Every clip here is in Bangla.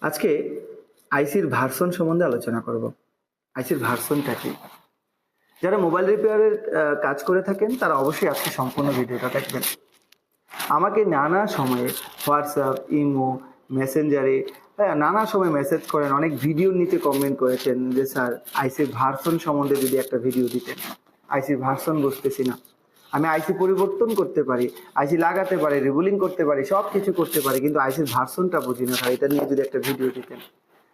আজকে আইসির ভার্সন সম্বন্ধে আলোচনা করব। আইসির ভার্সনটা কি? যারা মোবাইল রিপেয়ারের কাজ করে থাকেন তারা অবশ্যই আজকে সম্পূর্ণ ভিডিওটা দেখবেন। আমাকে নানা সময়ে হোয়াটসঅ্যাপ, ইমো, মেসেঞ্জারে নানা সময় মেসেজ করেন, অনেক ভিডিওর নিচে কমেন্ট করেছেন যে স্যার আইসির ভার্সন সম্বন্ধে যদি একটা ভিডিও দিতেন। আইসির ভার্সন বুঝতেছি না, আমি আইসি পরিবর্তন করতে পারি, আইসি লাগাতে পারি, রিবুলিং করতে পারি, সব কিছু করতে পারি, কিন্তু আইসির ভার্সনটা বুঝি না স্যার, এটা নিয়ে যদি একটা ভিডিও দিতেন।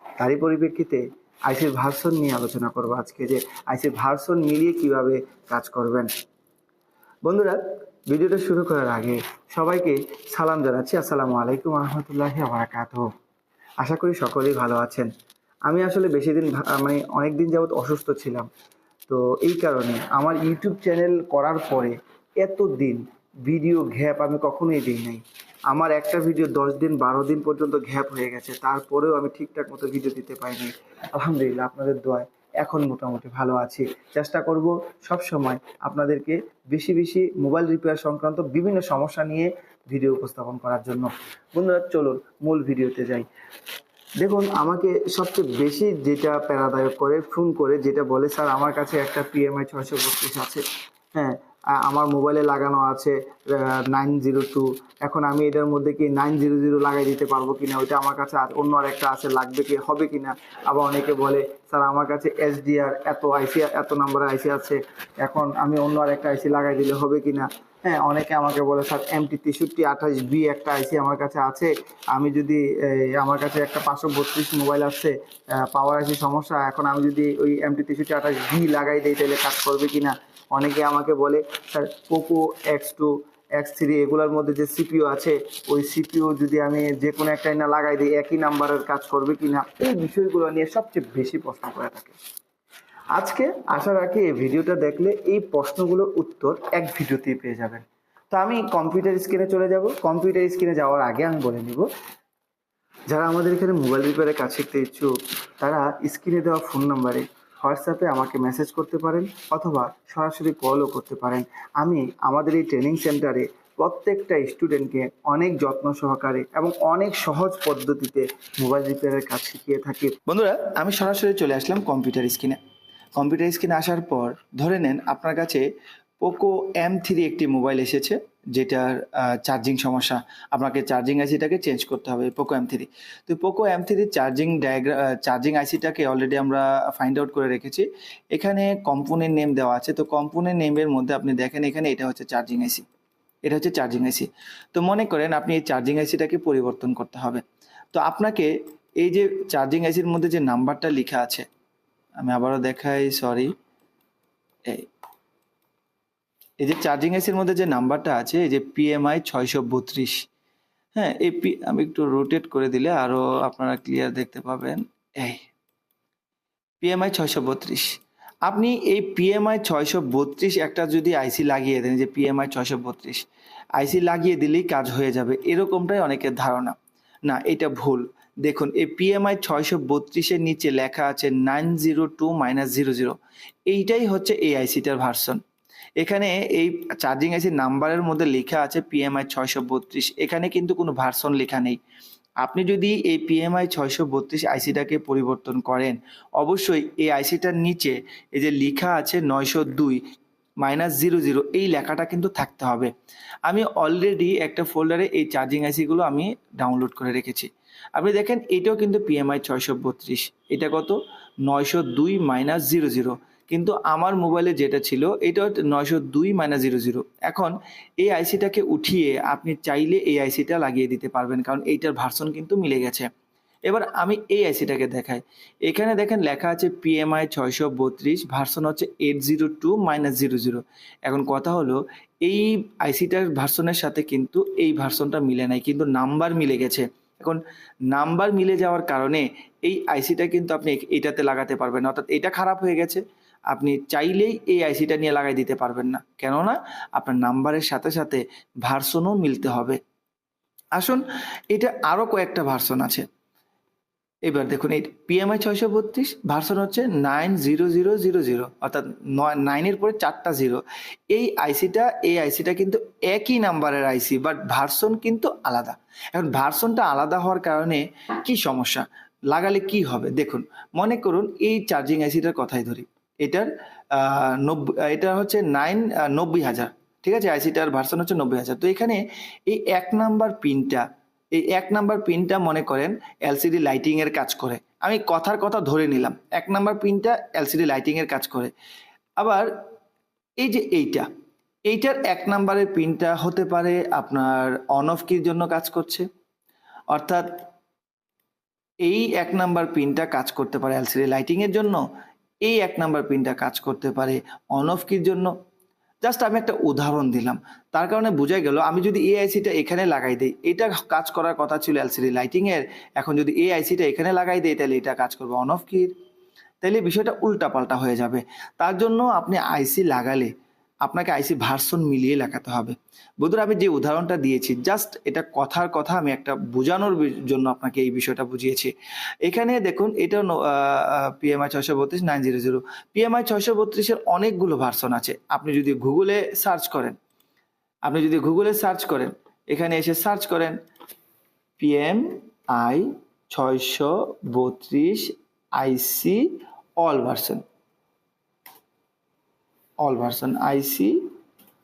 তারই পরিপ্রেক্ষিতে আইসির ভার্সন নিয়ে আলোচনা করবো আজকে, যে আইসির ভার্সন মিলিয়ে কিভাবে কাজ করবেন। বন্ধুরা, ভিডিওটা শুরু করার আগে সবাইকে সালাম জানাচ্ছি, আসসালামু আলাইকুম রহমতুল্লাহি ওয়া বারাকাতুহু। আশা করি সকলেই ভালো আছেন। আমি আসলে বেশি দিন অনেক দিন যাবৎ অসুস্থ ছিলাম, তো এই কারণে আমার ইউটিউব চ্যানেল করার পরে এতদিন ভিডিও গ্যাপ আমি কখনোই দিই নাই। আমার একটা ভিডিও 10 দিন 12 দিন পর্যন্ত গ্যাপ হয়ে গেছে, তারপরেও আমি ঠিকঠাক মতো ভিডিও দিতে পারিনি। আলহামদুলিল্লাহ, আপনাদের দোয়ায় এখন মোটামুটি ভালো আছি। চেষ্টা করব সব সময় আপনাদেরকে বেশি বেশি মোবাইল রিপেয়ার সংক্রান্ত বিভিন্ন সমস্যা নিয়ে ভিডিও উপস্থাপন করার জন্য। বন্ধুরা, চলুন মূল ভিডিওতে যাই। দেখুন, আমাকে সবচেয়ে বেশি যেটা প্যারাদায়ক করে, ফোন করে যেটা বলে, স্যার আমার কাছে একটা PMI 632 আছে, হ্যাঁ আমার মোবাইলে লাগানো আছে 902, এখন আমি এটার মধ্যে কি 900 লাগাই দিতে পারবো কিনা, ওইটা আমার কাছে অন্য আর একটা আছে, লাগবে কি, হবে কিনা। আবার অনেকে বলে স্যার আমার কাছে SDR এত আইসি, এত নাম্বারের আইসি আছে, এখন আমি অন্য আর একটা আইসি লাগাই দিলে হবে কিনা। হ্যাঁ, অনেকে আমাকে বলে স্যার MT6328B একটা আইসি আমার কাছে আছে, আমি যদি আমার কাছে একটা 532 মোবাইল আছে, পাওয়ার আইসি সমস্যা, এখন আমি যদি ওই MT6328B লাগাই দিই তাহলে কাজ করবে কিনা। অনেকে আমাকে বলে স্যার পোকো X2, X3 এগুলোর মধ্যে যে CPU আছে, ওই CPU যদি আমি যে কোনো একটা না লাগাই দিই একই নাম্বারের কাজ করবে কিনা। এই বিষয়গুলো নিয়ে সবচেয়ে বেশি প্রশ্ন করে থাকে। আজকে আশা রাখি এই ভিডিওটা দেখলে এই প্রশ্নগুলোর উত্তর এক ভিডিওতেই পেয়ে যাবেন। তো আমি কম্পিউটার স্ক্রিনে চলে যাব। কম্পিউটার স্ক্রিনে যাওয়ার আগে আমি বলে নিব, যারা আমাদের এখানে মোবাইল রিপেয়ারের কাজ শিখতে ইচ্ছুক তারা স্ক্রিনে দেওয়া ফোন নাম্বারে হোয়াটসঅ্যাপে আমাকে মেসেজ করতে পারেন, অথবা সরাসরি কলও করতে পারেন। আমি আমাদের এই ট্রেনিং সেন্টারে প্রত্যেকটা স্টুডেন্টকে অনেক যত্ন সহকারে এবং অনেক সহজ পদ্ধতিতে মোবাইল রিপেয়ারের কাজ শিখিয়ে থাকি। বন্ধুরা, আমি সরাসরি চলে আসলাম কম্পিউটার স্ক্রিনে। কম্পিউটার স্ক্রিনে আসার পর ধরে নেন আপনার কাছে পোকো M3 একটি মোবাইল এসেছে, যেটার চার্জিং সমস্যা, আপনাকে চার্জিং আইসিটাকে চেঞ্জ করতে হবে পোকো M3। তো পোকো M3 চার্জিং আইসিটাকে অলরেডি আমরা ফাইন্ড আউট করে রেখেছি। এখানে কম্পোনেন্ট নেম দেওয়া আছে, তো কম্পোনেন্ট নেমের মধ্যে আপনি দেখেন এখানে এটা হচ্ছে চার্জিং আইসি, এটা হচ্ছে চার্জিং আইসি। তো মনে করেন আপনি এই চার্জিং আইসিটাকে পরিবর্তন করতে হবে। তো আপনাকে এই যে চার্জিং আইসির মধ্যে যে নাম্বারটা লেখা আছে, আমি আবারও দেখাই, সরি, এই যে চার্জিং আইসির মধ্যে যে নাম্বারটা আছে, এই যে PMI 632, হ্যাঁ আমি একটু রোটেট করে দিলে আরো আপনারা ক্লিয়ার দেখতে পাবেন। এই PMI 632, আপনি এই PMI 632 একটা যদি আইসি লাগিয়ে দেন, যে PMI 632 আইসি লাগিয়ে দিলেই কাজ হয়ে যাবে, এরকমটাই অনেকের ধারণা। না, এটা ভুল। দেখুন, এই PMI 632-এর নিচে লেখা আছে 902-00, এইটাই হচ্ছে এই আইসিটার ভার্সন। এখানে এই চার্জিং আইসির নাম্বারের মধ্যে লেখা আছে PMI 632, এখানে কিন্তু কোনো ভার্সন লেখা নেই। আপনি যদি এই PMI 632 আইসিটাকে পরিবর্তন করেন, অবশ্যই এই আইসিটার নিচে এই যে লেখা আছে 902-00, এই লেখাটা কিন্তু থাকতে হবে। আমি অলরেডি একটা ফোল্ডারে এই চার্জিং আইসিগুলো আমি ডাউনলোড করে রেখেছি। আপনি দেখেন এটাও কিন্তু PMI 632, এটা কত 902-00, কিন্তু আমার মোবাইলে যেটা ছিল এটা 902-00। এখন এই আইসিটাকে উঠিয়ে আপনি চাইলে এই আইসিটা লাগিয়ে দিতে পারবেন, কারণ এইটার ভার্সন কিন্তু মিলে গেছে। এবার আমি এই আইসিটাকে দেখাই, এখানে দেখেন লেখা আছে PMI 632, ভার্সন হচ্ছে 802-00। এখন কথা হলো, এই আইসিটার ভার্সনের সাথে কিন্তু এই ভার্সনটা মিলে নাই, কিন্তু নাম্বার মিলে গেছে। এখন নাম্বার মিলে যাওয়ার কারণে এই আইসিটা কিন্তু আপনি এটাতে লাগাতে পারবেন না, অর্থাৎ এটা খারাপ হয়ে গেছে। আপনি চাইলেই এই আইসিটা নিয়ে লাগাই দিতে পারবেন না, কেননা আপনার নাম্বারের সাথে সাথে ভার্সনও মিলতে হবে। আসুন, এটা আরও কয়েকটা ভার্সন আছে। এবার দেখুন এই PMI 632 ভার্সন হচ্ছে 90000, অর্থাৎ 9-এর পরে 4টা জিরো। এই আইসিটা কিন্তু একই নাম্বারের আইসি, বাট ভার্সন কিন্তু আলাদা। এখন ভার্সনটা আলাদা হওয়ার কারণে কি সমস্যা, লাগালে কি হবে দেখুন। মনে করুন এই চার্জিং আইসিটার কথাই ধরি, এটার এটা হচ্ছে 90,000, ঠিক আছে, আইসিটার ভার্সন হচ্ছে 90,000। তো এখানে এই এক নাম্বার পিনটা মনে করেন এলসিডি লাইটিং এর কাজ করে, আমি কথার কথা ধরে নিলাম 1 নাম্বার পিনটা এলসিডি লাইটিং এর কাজ করে। আবার এই যে এইটার 1 নাম্বারের পিনটা হতে পারে আপনার অন অফ কির জন্য কাজ করছে, অর্থাৎ এই 1 নাম্বার পিনটা কাজ করতে পারে এলসিডি লাইটিং এর জন্য, এই 1 নাম্বার পিনটা কাজ করতে পারে অন অফ কির জন্য। জাস্ট আমি একটা উদাহরণ দিলাম, তার কারণে বোঝা গেল আমি যদি এই আইসিটা এখানে লাগাই দিই, এটা কাজ করার কথা ছিল এলসিডি লাইটিং এর, এখন যদি এই আইসিটা এখানে লাগাই দিই তাহলে এটা কাজ করবে অন অফ কির, তাহলে বিষয়টা উল্টাপাল্টা হয়ে যাবে। তার জন্য আপনি আইসি লাগালে আপনাকে আইসি ভার্সন মিলিয়ে লাগাতে হবে। বন্ধুরা আমি যে উদাহরণটা দিয়েছি জাস্ট এটা কথার কথা, আমি একটা বোঝানোর জন্য আপনাকে এই বিষয়টা বুঝিয়েছি। এখানে দেখুন এটা PMI 632 900। PMI 632-এর অনেকগুলো ভার্সন আছে। আপনি যদি গুগলে সার্চ করেন, এখানে এসে সার্চ করেন PMI 632 আইসি অল ভার্সন, আইসি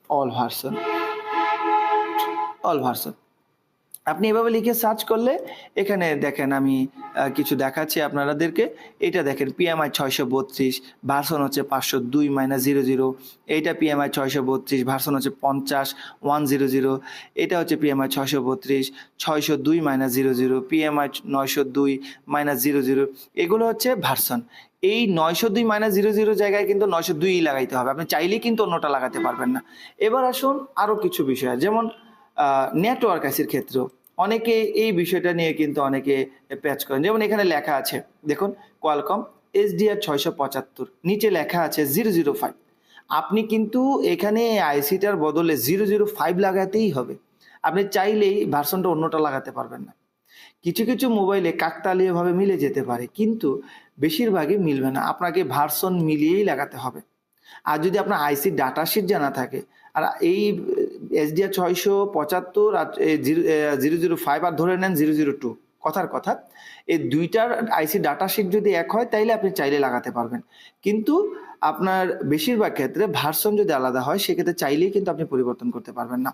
অল ভার্সন। আপনি এভাবে লিখে সার্চ করলে এখানে দেখেন আমি কিছু দেখাচ্ছি আপনাদেরকে। এটা দেখেন PMI 632 ভার্সন হচ্ছে 502-00, এইটা PMI 632 ভার্সন হচ্ছে 50-100, এটা হচ্ছে PMI 632 602-00, PMI 902-00, এগুলো হচ্ছে ভার্সন। এই 902-00 জায়গায় কিন্তু 902 লাগাইতে হবে, আপনি চাইলেই কিন্তু অন্যটা লাগাতে পারবেন না। এবার আসুন আরও কিছু বিষয়, যেমন নেটওয়ার্ক আইসির ক্ষেত্রেও অনেকে এই বিষয়টা নিয়ে কিন্তু অনেকে প্যাচ করেন। যেমন এখানে লেখা আছে দেখুন কোয়ালকম SDR 675, নিচে লেখা আছে 005। আপনি কিন্তু এখানে আইসিটার বদলে 005 লাগাতেই হবে, আপনি চাইলেই ভার্সনটা অন্যটা লাগাতে পারবেন না। কিছু কিছু মোবাইলে কাকতালীয়ভাবে মিলে যেতে পারে, কিন্তু বেশিরভাগই মিলবে না, আপনাকে ভার্সন মিলিয়েই লাগাতে হবে। আর যদি আপনার আইসি ডাটা শিট জানা থাকে, আর এই SDR 675 আর 005 আর ধরে নেন 002, কথার কথা, এই দুইটার আইসি ডাটা শিট যদি এক হয় তাইলে আপনি চাইলে লাগাতে পারবেন, কিন্তু আপনার বেশিরভাগ ক্ষেত্রে ভার্সন যদি আলাদা হয় সেক্ষেত্রে চাইলেই কিন্তু আপনি পরিবর্তন করতে পারবেন না।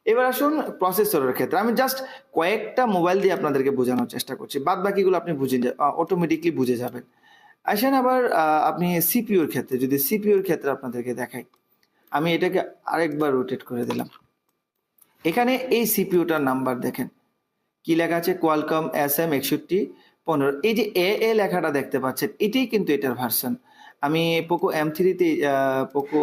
এবার আসুন প্রসেসরের ক্ষেত্রে, আমি জাস্ট কয়েকটা মোবাইল দিয়ে আপনাদেরকে বোঝানোর চেষ্টা করছি, বাদ বাকিগুলো আপনি অটোমেটিকলি বুঝে যাবেন। আসেন আবার আপনি সিপিইউর ক্ষেত্রে, যদি সিপিইউর ক্ষেত্রে আপনাদেরকে দেখাই, আমি এটাকে আরেকবার রোটেট করে দিলাম। এখানে এই সিপিইউটার নাম্বার দেখেন কি লেখা আছে, কোয়ালকম SM6115। এই যে এ লেখাটা দেখতে পাচ্ছেন, এটাই কিন্তু এটার ভার্সন। আমি পোকো পোকো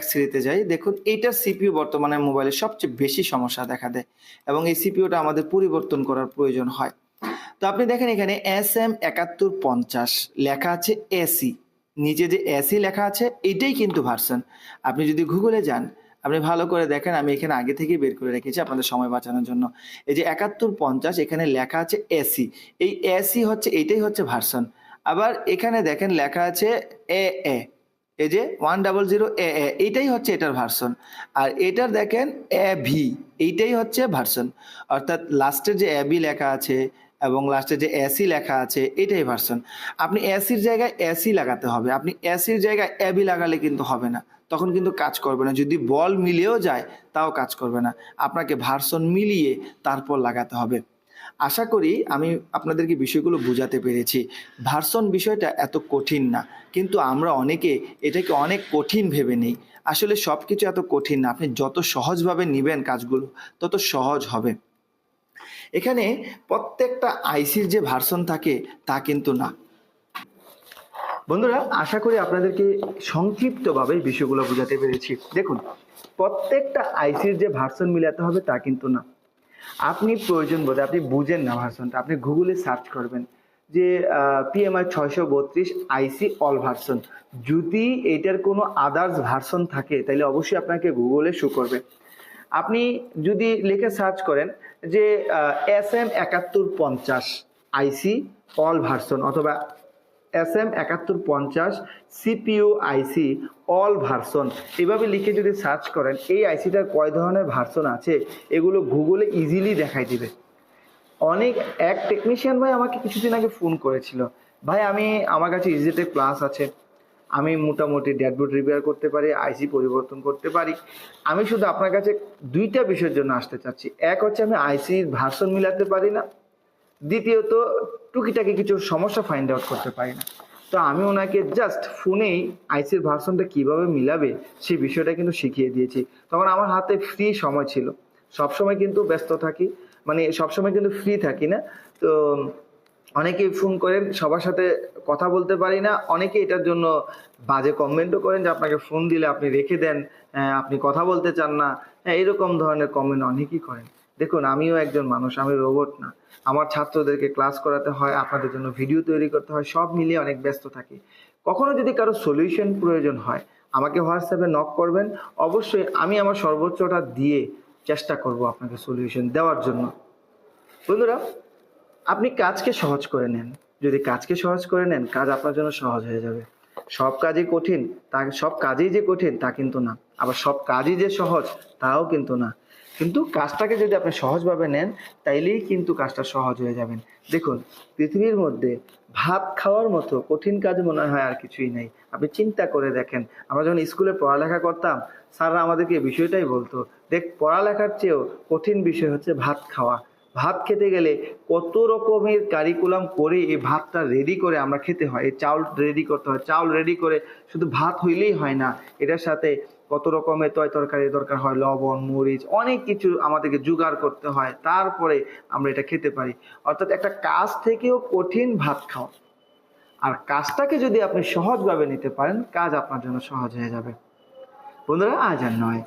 X3-তে যাই, দেখুন এইটার সিপিইউ বর্তমানে মোবাইলে সবচেয়ে বেশি সমস্যা দেখা দেয় এবং এই সিপিইউটা আমাদের পরিবর্তন করার প্রয়োজন হয়। তো আপনি দেখেন এখানে SM7150 লেখা আছে এসি, নিচে যে এসি লেখা আছে এটাই কিন্তু ভার্সন। আপনি যদি গুগলে যান, আপনি ভালো করে দেখেন, আমি এখানে আগে থেকেই বের করে রেখেছি আপনাদের সময় বাঁচানোর জন্য। এই যে 7150 এখানে লেখা আছে এসি, এই এসি হচ্ছে এইটাই হচ্ছে ভার্সন। আবার এখানে দেখেন লেখা আছে এ, এই যে 100 এইটাই হচ্ছে এটার ভার্সন। আর এটার দেখেন ভি, এইটাই হচ্ছে ভার্সন, অর্থাৎ লাস্টের যে বি লেখা আছে এবং লাস্টে যে এসি লেখা আছে এটাই ভার্সন। আপনি এসির জায়গায় এসি লাগাতে হবে, আপনি এসির জায়গায় এবি লাগালে কিন্তু হবে না, তখন কিন্তু কাজ করবে না। যদি বল মিলিয়েও যায় তাও কাজ করবে না, আপনাকে ভার্সন মিলিয়ে তারপর লাগাতে হবে। আশা করি আমি আপনাদেরকে বিষয়গুলো বোঝাতে পেরেছি। ভার্সন বিষয়টা এত কঠিন না, কিন্তু আমরা অনেকে এটাকে অনেক কঠিন ভেবে নিই। আসলে সব কিছু এত কঠিন না, আপনি যত সহজভাবে নেবেন কাজগুলো তত সহজ হবে। এখানে প্রত্যেকটা আইসির যে ভার্সন থাকে তা কিন্তু না। বন্ধুরা আশা করি আপনাদেরকে সংক্ষিপ্তভাবে বিষয়গুলো বোঝাতে পেরেছি। দেখুন প্রত্যেকটা আইসির যে ভার্সন মিলাতে হবে তা কিন্তু না। আপনি প্রয়োজন বোধে আপনি বুঝেন না ভার্সনটা, আপনি গুগলে সার্চ করবেন যে PMI 632 আইসি অল ভার্সন, যদি এটার কোনো আদার্স ভার্সন থাকে তাহলে অবশ্যই আপনাকে গুগলে শো করবে। আপনি যদি লিখে সার্চ করেন যে SM7150, আইসি অল ভার্সন অথবা SM7150 CPU আইসি অল ভার্সন এভাবে লিখে যদি সার্চ করেন এই আইসিটার কয় ধরনের ভার্সন আছে এগুলো গুগলে ইজিলি দেখাই দিবে। অনেক এক টেকনিশিয়ান ভাই আমাকে কিছুদিন আগে ফোন করেছিল, ভাই আমার কাছে ইজিটেক প্লাস আছে, আমি মোটামুটি ড্যাশবোর্ড রিপেয়ার করতে পারি, আইসি পরিবর্তন করতে পারি, আমি শুধু আপনার কাছে দুইটা বিষয়ের জন্য আসতে চাচ্ছি। এক হচ্ছে আমি আইসির ভার্সন মিলাতে পারি না, দ্বিতীয়ত টুকিটাকি কিছু সমস্যা ফাইন্ড আউট করতে পারি না। তো আমি ওনাকে জাস্ট ফোনেই আইসির ভার্সনটা কিভাবে মিলাবে সেই বিষয়টা কিন্তু শিখিয়ে দিয়েছি। তখন আমার হাতে ফ্রি সময় ছিল, সবসময় কিন্তু ব্যস্ত থাকি, মানে সবসময় কিন্তু ফ্রি থাকি না। তো অনেকেই ফোন করেন, সবার সাথে কথা বলতে পারি না, অনেকে এটার জন্য বাজে কমেন্টও করেন যে আপনাকে ফোন দিলে আপনি রেখে দেন, আপনি কথা বলতে চান না, এরকম ধরনের কমেন্ট অনেকেই করেন। দেখুন, আমিও একজন মানুষ, আমি রোবট না। আমার ছাত্রদেরকে ক্লাস করাতে হয়, আপনাদের জন্য ভিডিও তৈরি করতে হয়, সব মিলিয়ে অনেক ব্যস্ত থাকি। কখনো যদি কারো সলিউশন প্রয়োজন হয় আমাকে হোয়াটসঅ্যাপে নক করবেন, অবশ্যই আমি আমার সর্বোচ্চটা দিয়ে চেষ্টা করব আপনাকে সলিউশন দেওয়ার জন্য। বন্ধুরা, আপনি কাজকে সহজ করে নেন, যদি কাজকে সহজ করে নেন কাজ আপনার জন্য সহজ হয়ে যাবে। সব কাজই কঠিন, সব কাজই যে কঠিন তা কিন্তু না, আবার সব কাজই যে সহজ তাও কিন্তু না। কিন্তু কাজটাকে যদি আপনি সহজভাবে নেন তাইলেই কিন্তু কাজটা সহজ হয়ে যাবেন। দেখুন, পৃথিবীর মধ্যে ভাত খাওয়ার মতো কঠিন কাজ মনে হয় আর কিছুই নেই। আপনি চিন্তা করে দেখেন, আমরা যখন স্কুলে পড়ালেখা করতাম স্যাররা আমাদেরকে এই বিষয়টাই বলতো, দেখ পড়ালেখার চেয়েও কঠিন বিষয় হচ্ছে ভাত খাওয়া। ভাত খেতে গেলে কত রকমের কারিকুলাম করে এই ভাতটা রেডি করে আমরা খেতে হয়, এই চাউল রেডি করতে হয়, চাউল রেডি করে শুধু ভাত হইলেই হয় না, এটার সাথে কত রকমের তরকারি দরকার হয়, লবণ মরিচ অনেক কিছু আমাদেরকে জোগাড় করতে হয়, তারপরে আমরা এটা খেতে পারি। অর্থাৎ একটা কাজ থেকেও কঠিন ভাত খাওয়া। আর কাজটাকে যদি আপনি সহজভাবে নিতে পারেন কাজ আপনার জন্য সহজ হয়ে যাবে। বন্ধুরা, আজ আর নয়,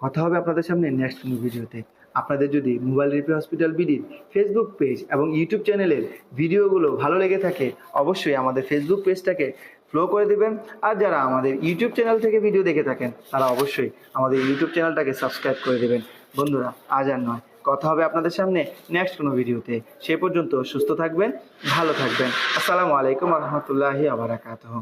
কথা হবে আপনাদের সামনে নেক্সট কোনো ভিডিওতে। আপনাদের যদি মোবাইল রিপেয়ার হসপিটাল বিডির ফেসবুক পেজ এবং ইউটিউব চ্যানেলের ভিডিওগুলো ভালো লেগে থাকে অবশ্যই আমাদের ফেসবুক পেজটাকে ফলো করে দেবেন। আর যারা আমাদের ইউটিউব চ্যানেল থেকে ভিডিও দেখে থাকেন তারা অবশ্যই আমাদের ইউটিউব চ্যানেলটাকে সাবস্ক্রাইব করে দেবেন। বন্ধুরা, আজ আর নয়, কথা হবে আপনাদের সামনে নেক্সট কোনো ভিডিওতে। সে পর্যন্ত সুস্থ থাকবেন, ভালো থাকবেন। আসসালামু আলাইকুম রহমতুল্লাহি আবরাকাতুহু।